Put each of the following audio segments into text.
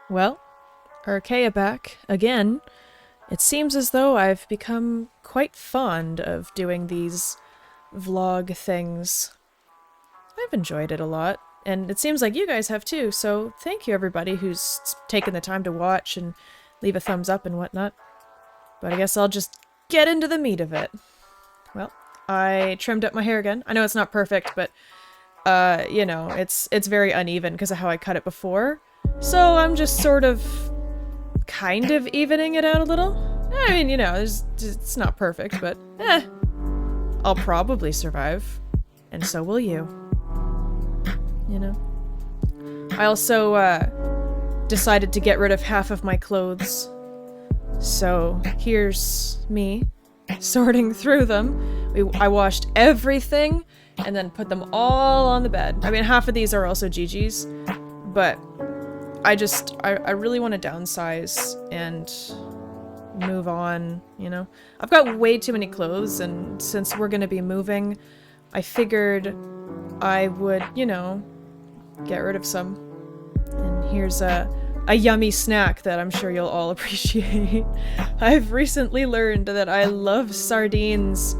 Well, Arkea back again. It seems as though I've become quite fond of doing these vlog things. I've enjoyed it a lot, and it seems like you guys have too, so thank you everybody who's taken the time to watch and leave a thumbs up and whatnot. But I guess I'll just get into the meat of it. Well, I trimmed up my hair again. I know it's not perfect, but you know, it's very uneven because of how I cut it before. So I'm just sort of kind of evening it out a little. I mean, you know, it's not perfect, but I'll probably survive. And so will you. You know? I also decided to get rid of half of my clothes. So here's me sorting through them. I washed everything and then put them all on the bed. I mean, half of these are also Gigi's, but I really want to downsize and move on, you know? I've got way too many clothes, and since we're gonna be moving, I figured I would, you know, get rid of some. And here's a yummy snack that I'm sure you'll all appreciate. I've recently learned that I love sardines,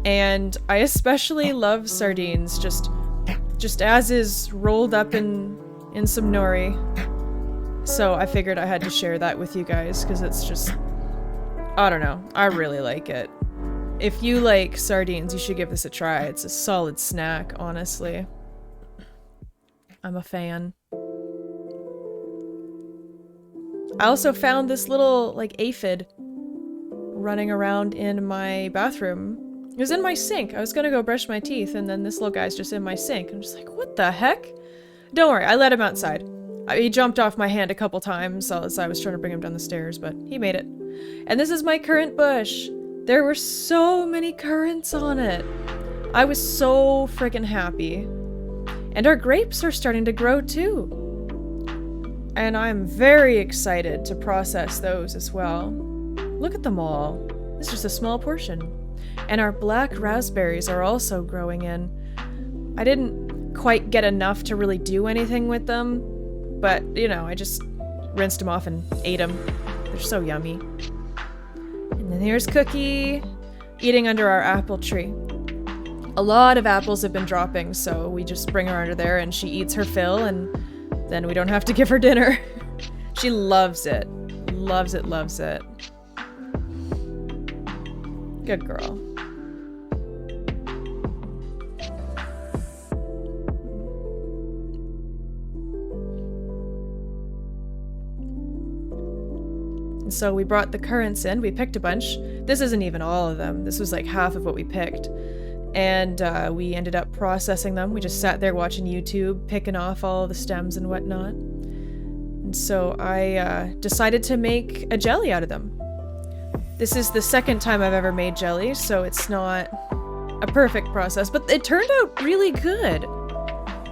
and I especially love sardines just as is, rolled up in some nori. So I figured I had to share that with you guys because it's just, I don't know, I really like it. If you like sardines, you should give this a try. It's a solid snack, honestly. I'm a fan. I also found this little, like, aphid running around in my bathroom. It was in my sink. I was gonna go brush my teeth, and then this little guy's just in my sink. I'm just like, what the heck? Don't worry, I let him outside. He jumped off my hand a couple times as I was trying to bring him down the stairs, but he made it. And this is my currant bush. There were so many currants on it. I was so freaking happy. And our grapes are starting to grow too. And I'm very excited to process those as well. Look at them all. It's just a small portion. And our black raspberries are also growing in. I didn't quite get enough to really do anything with them, but, you know, I just rinsed them off and ate them. They're so yummy. And then here's Cookie, eating under our apple tree. A lot of apples have been dropping, so we just bring her under there and she eats her fill, and then we don't have to give her dinner. She loves it. Loves it, loves it. Good girl. And so we brought the currants in, we picked a bunch. This isn't even all of them, this was like half of what we picked. And we ended up processing them. We just sat there watching YouTube, picking off all the stems and whatnot. And so I decided to make a jelly out of them. This is the second time I've ever made jelly, so it's not a perfect process, but it turned out really good.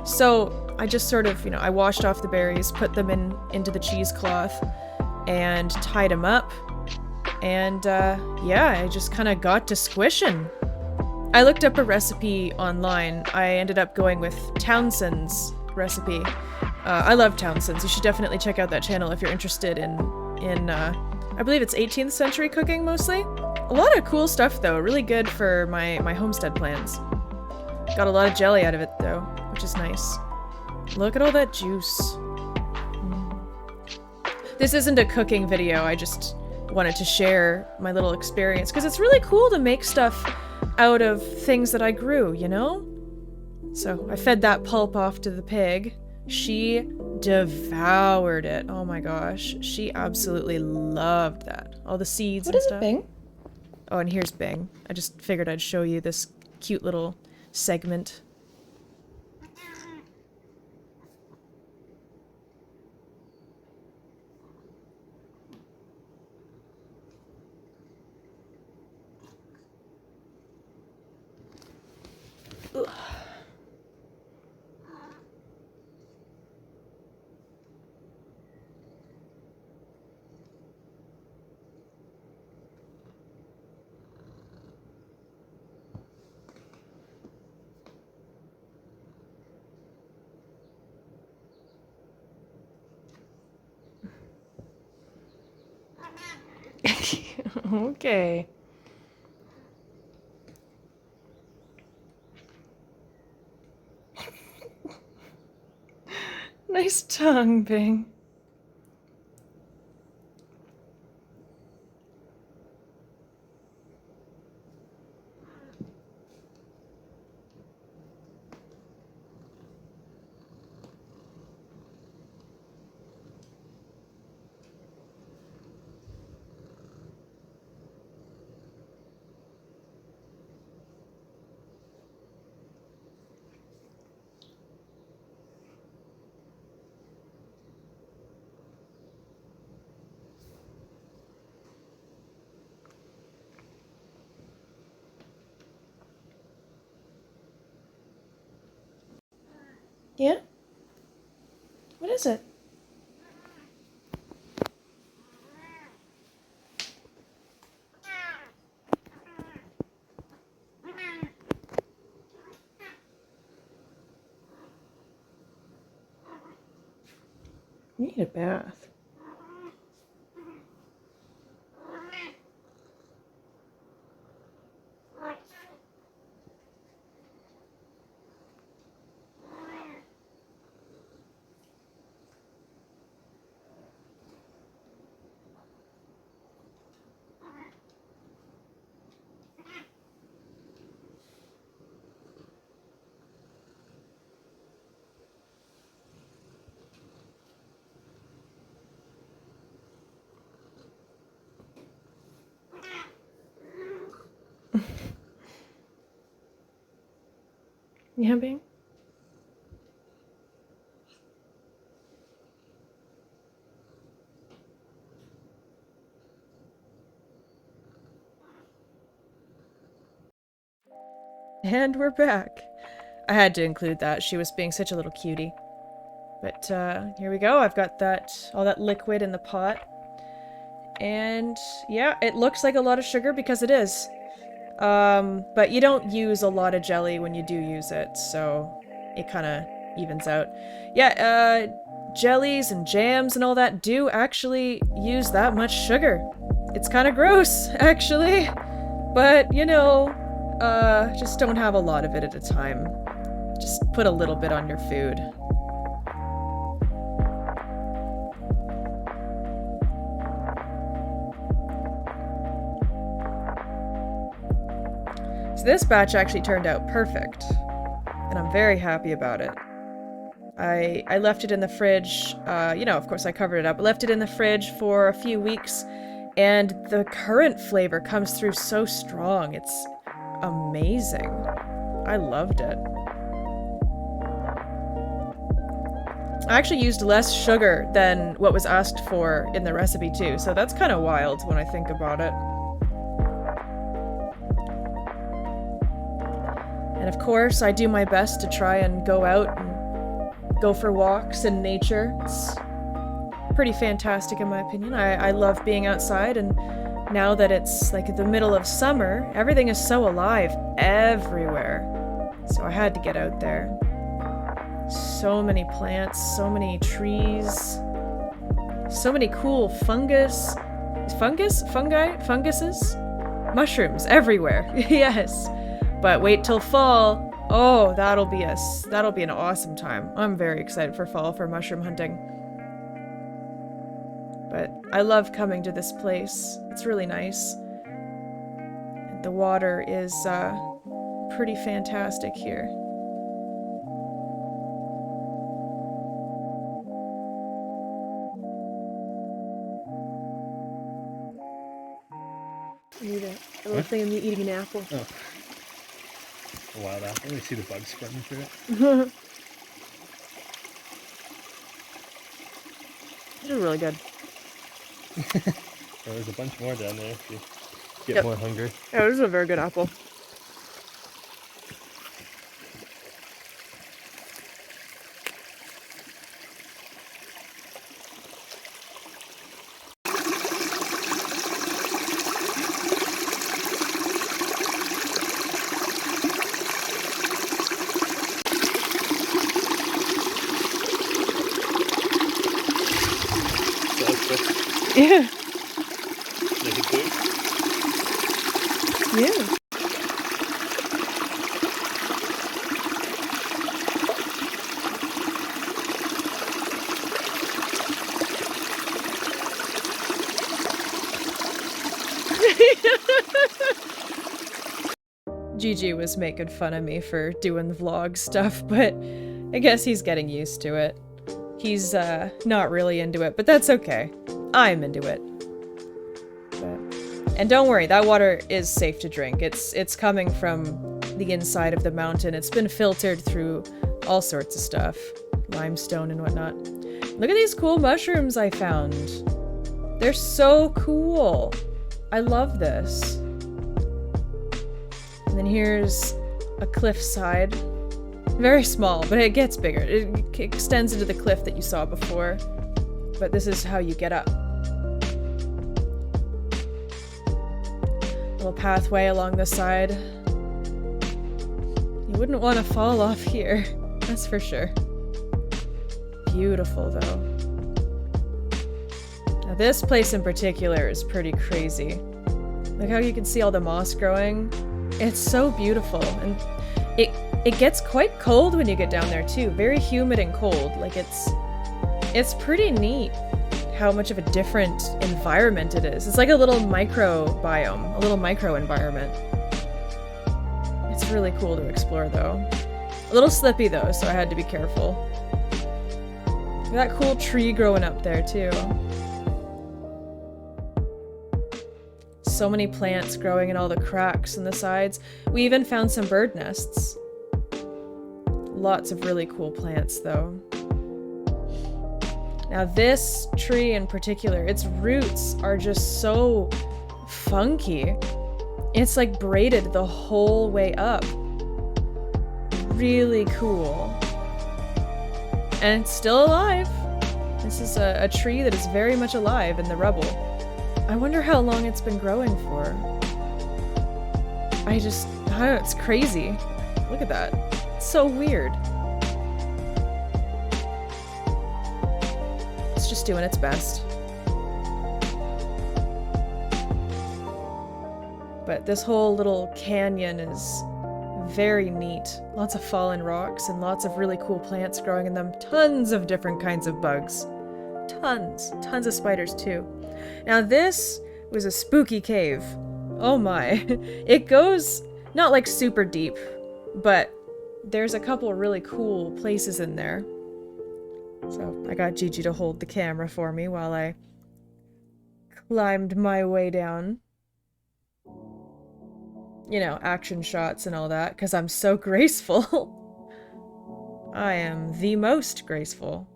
So I just sort of, you know, I washed off the berries, put them into the cheesecloth, and tied them up. And yeah, I just kind of got to squishing. I looked up a recipe online. I ended up going with Townsend's recipe. I love Townsend's. You should definitely check out that channel if you're interested in I believe it's 18th century cooking mostly. A lot of cool stuff though, really good for my homestead plans. Got a lot of jelly out of it though, which is nice. Look at all that juice. This isn't a cooking video, I just wanted to share my little experience, because it's really cool to make stuff out of things that I grew, you know? So I fed that pulp off to the pig. She devoured it. Oh my gosh. She absolutely loved that. All the seeds and stuff. What is it, Bing? Oh, and here's Bing. I just figured I'd show you this cute little segment. Ugh. Okay. Nice tongue, Bing. Yeah? What is it? You need a bath. Yeah, Bing? And we're back. I had to include that. She was being such a little cutie. But here we go. I've got all that liquid in the pot. And yeah, it looks like a lot of sugar because it is. But you don't use a lot of jelly when you do use it, so it kind of evens out. Yeah, jellies and jams and all that do actually use that much sugar. It's kind of gross, actually. But, you know, just don't have a lot of it at a time. Just put a little bit on your food. So this batch actually turned out perfect, and I'm very happy about it. I left it in the fridge, you know, of course I covered it up, left it in the fridge for a few weeks, and the currant flavor comes through so strong. It's amazing. I loved it. I actually used less sugar than what was asked for in the recipe too, so that's kind of wild when I think about it. And of course, I do my best to try and go out and go for walks in nature. It's pretty fantastic in my opinion. I love being outside, and now that it's like the middle of summer, everything is so alive everywhere. So I had to get out there. So many plants, so many trees, so many cool funguses, mushrooms everywhere. Yes. But wait till fall. Oh, that'll be an awesome time. I'm very excited for fall for mushroom hunting. But I love coming to this place. It's really nice. The water is pretty fantastic here. I need it. I love thinking of eating an apple. Oh. A wild apple. You see the bugs spreading through it. These are really good. There's a bunch more down there if you get more hungry. Yeah, this is a very good apple. That was quick. Yeah. Naked food. Yeah. Gigi was making fun of me for doing the vlog stuff, but I guess he's getting used to it. He's, not really into it, but that's okay. I'm into it. And don't worry, that water is safe to drink. It's coming from the inside of the mountain. It's been filtered through all sorts of stuff. Limestone and whatnot. Look at these cool mushrooms I found. They're so cool. I love this. And then here's a cliffside. Very small, but it gets bigger. It extends into the cliff that you saw before. But this is how you get up. Little pathway along the side. You wouldn't want to fall off here, that's for sure. Beautiful, though. Now this place in particular is pretty crazy. Look how you can see all the moss growing. It's so beautiful, and it gets quite cold when you get down there too. Very humid and cold. Like it's pretty neat how much of a different environment it is. It's like a little microbiome, a little micro environment. It's really cool to explore though. A little slippy though, so I had to be careful. Look at that cool tree growing up there too. So many plants growing in all the cracks in the sides. We even found some bird nests. Lots of really cool plants though. Now this tree in particular, its roots are just so funky. It's like braided the whole way up. Really cool. And it's still alive. This is a tree that is very much alive in the rubble. I wonder how long it's been growing for. I don't know, it's crazy. Look at that. It's so weird. It's just doing its best. But this whole little canyon is very neat. Lots of fallen rocks and lots of really cool plants growing in them. Tons of different kinds of bugs. Tons of spiders too. Now this was a spooky cave. Oh my. It goes not like super deep, but there's a couple really cool places in there. So I got Gigi to hold the camera for me while I climbed my way down. You know, action shots and all that, because I'm so graceful. I am the most graceful.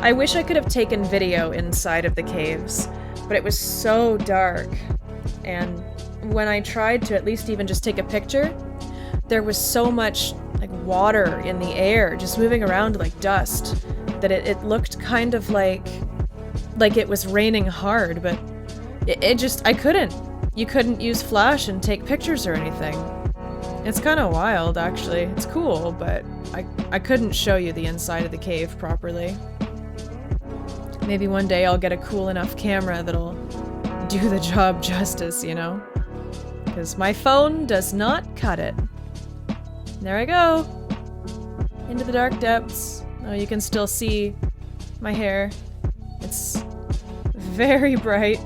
I wish I could have taken video inside of the caves, but it was so dark, and when I tried to at least even just take a picture, there was so much like water in the air, just moving around like dust, that it looked kind of like it was raining hard, but I couldn't. You couldn't use flash and take pictures or anything. It's kind of wild, actually. It's cool, but I couldn't show you the inside of the cave properly. Maybe one day I'll get a cool enough camera that'll do the job justice, you know? Because my phone does not cut it. There I go. Into the dark depths. Oh, you can still see my hair. It's very bright.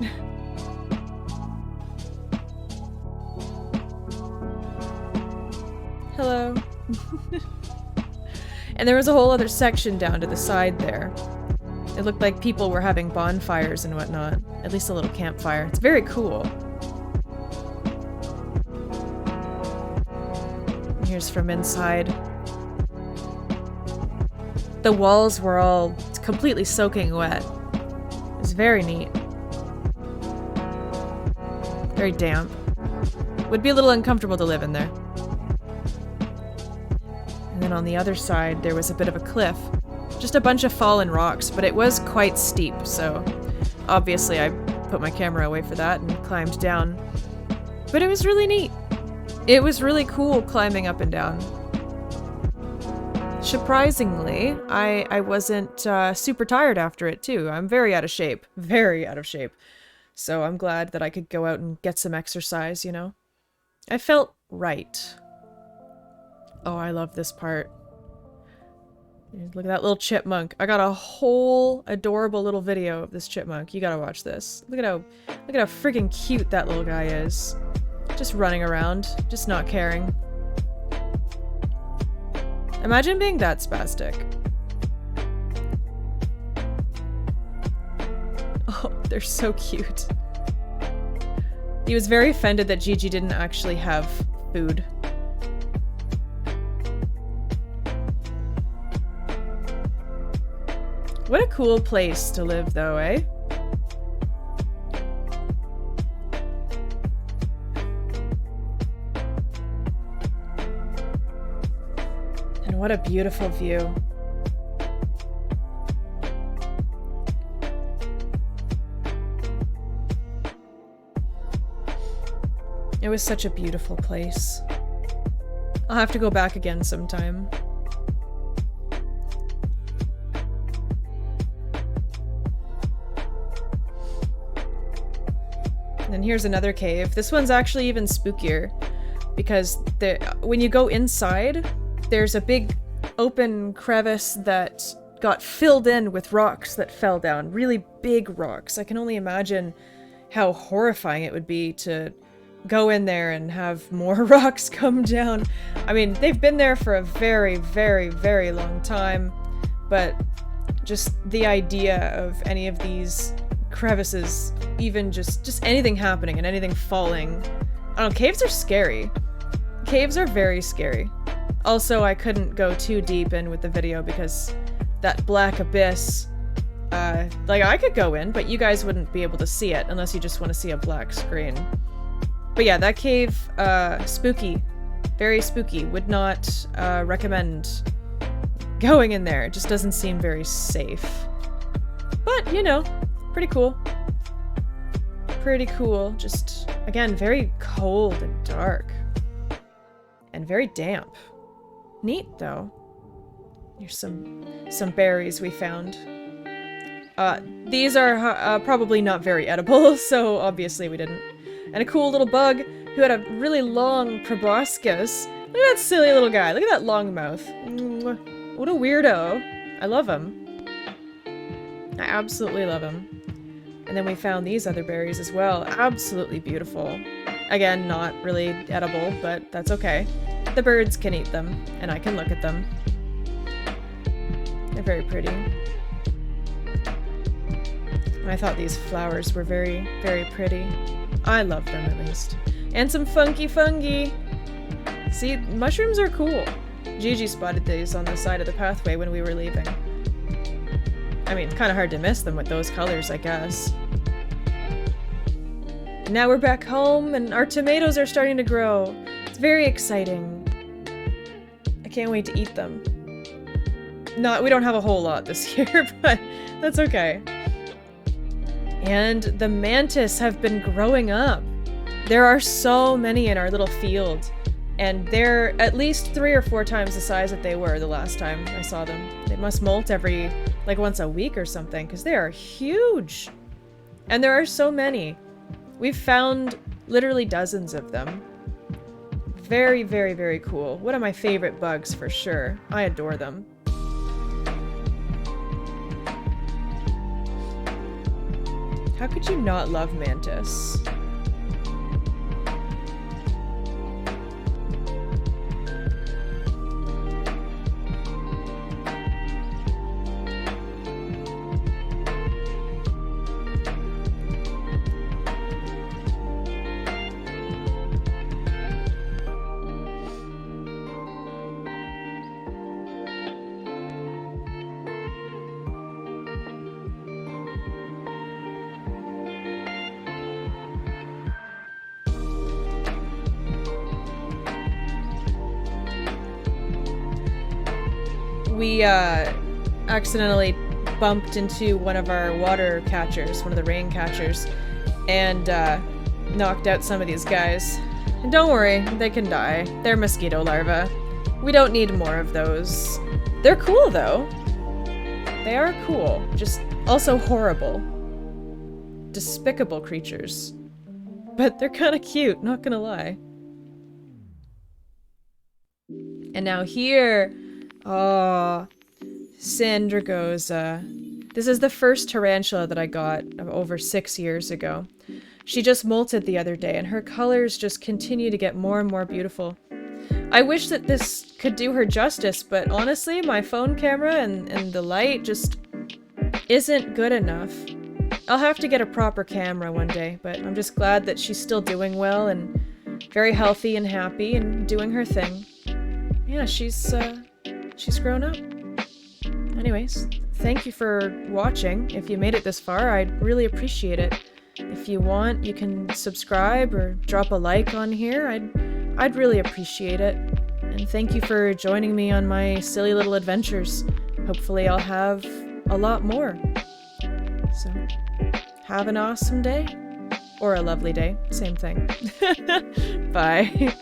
Hello. And there was a whole other section down to the side there. It looked like people were having bonfires and whatnot. At least a little campfire. It's very cool. Here's from inside. The walls were all completely soaking wet. It was very neat. Very damp. Would be a little uncomfortable to live in there. And then on the other side, there was a bit of a cliff. Just a bunch of fallen rocks, but it was quite steep, so obviously I put my camera away for that and climbed down. But it was really neat. It was really cool climbing up and down. Surprisingly, I wasn't super tired after it too. I'm very out of shape. Very out of shape. So I'm glad that I could go out and get some exercise, you know? I felt right. Oh, I love this part. Look at that little chipmunk. I got a whole adorable little video of this chipmunk. You gotta watch this. Look at how freaking cute that little guy is. Just running around, just not caring. Imagine being that spastic. Oh, they're so cute. He was very offended that Gigi didn't actually have food. What a cool place to live, though, eh? And what a beautiful view. It was such a beautiful place. I'll have to go back again sometime. And then here's another cave. This one's actually even spookier because when you go inside, there's a big open crevice that got filled in with rocks that fell down. Really big rocks. I can only imagine how horrifying it would be to go in there and have more rocks come down. I mean, they've been there for a very, very, very long time, but just the idea of any of these crevices, even just anything happening and anything falling. I don't know, caves are scary. Caves are very scary. Also, I couldn't go too deep in with the video because that black abyss, like I could go in, but you guys wouldn't be able to see it unless you just want to see a black screen. But yeah, that cave, spooky. Very spooky. Would not recommend going in there. It just doesn't seem very safe. But, you know, pretty cool. Pretty cool. Just, again, very cold and dark. And very damp. Neat, though. Here's some berries we found. These are probably not very edible, so obviously we didn't. And a cool little bug who had a really long proboscis. Look at that silly little guy. Look at that long mouth. What a weirdo. I love him. I absolutely love him. And then we found these other berries as well. Absolutely beautiful. Again, not really edible, but that's okay. The birds can eat them, and I can look at them. They're very pretty. I thought these flowers were very, very pretty. I love them, at least. And some funky fungi! See, mushrooms are cool. Gigi spotted these on the side of the pathway when we were leaving. I mean, it's kind of hard to miss them with those colors, I guess. And now we're back home, and our tomatoes are starting to grow. It's very exciting. I can't wait to eat them. We don't have a whole lot this year, but that's okay. And the mantis have been growing up. There are so many in our little field, and they're at least 3 or 4 times the size that they were the last time I saw them. They must molt every, like, once a week or something, because they are huge. And there are so many. We've found literally dozens of them. Very, very, very cool. One of my favorite bugs for sure. I adore them. How could you not love mantis? we accidentally bumped into one of our water catchers, one of the rain catchers, and knocked out some of these guys. And don't worry, they can die. They're mosquito larvae. We don't need more of those. They're cool, though. They are cool, just also horrible. Despicable creatures. But they're kind of cute, not gonna lie. And now here, oh, Sandragosa. This is the first tarantula that I got over 6 years ago. She just molted the other day, and her colors just continue to get more and more beautiful. I wish that this could do her justice, but honestly, my phone camera and the light just isn't good enough. I'll have to get a proper camera one day, but I'm just glad that she's still doing well and very healthy and happy and doing her thing. Yeah, she's grown up. Anyways, thank you for watching. If you made it this far, I'd really appreciate it. If you want, you can subscribe or drop a like on here. I'd really appreciate it. And thank you for joining me on my silly little adventures. Hopefully I'll have a lot more. So, have an awesome day. Or a lovely day. Same thing. Bye.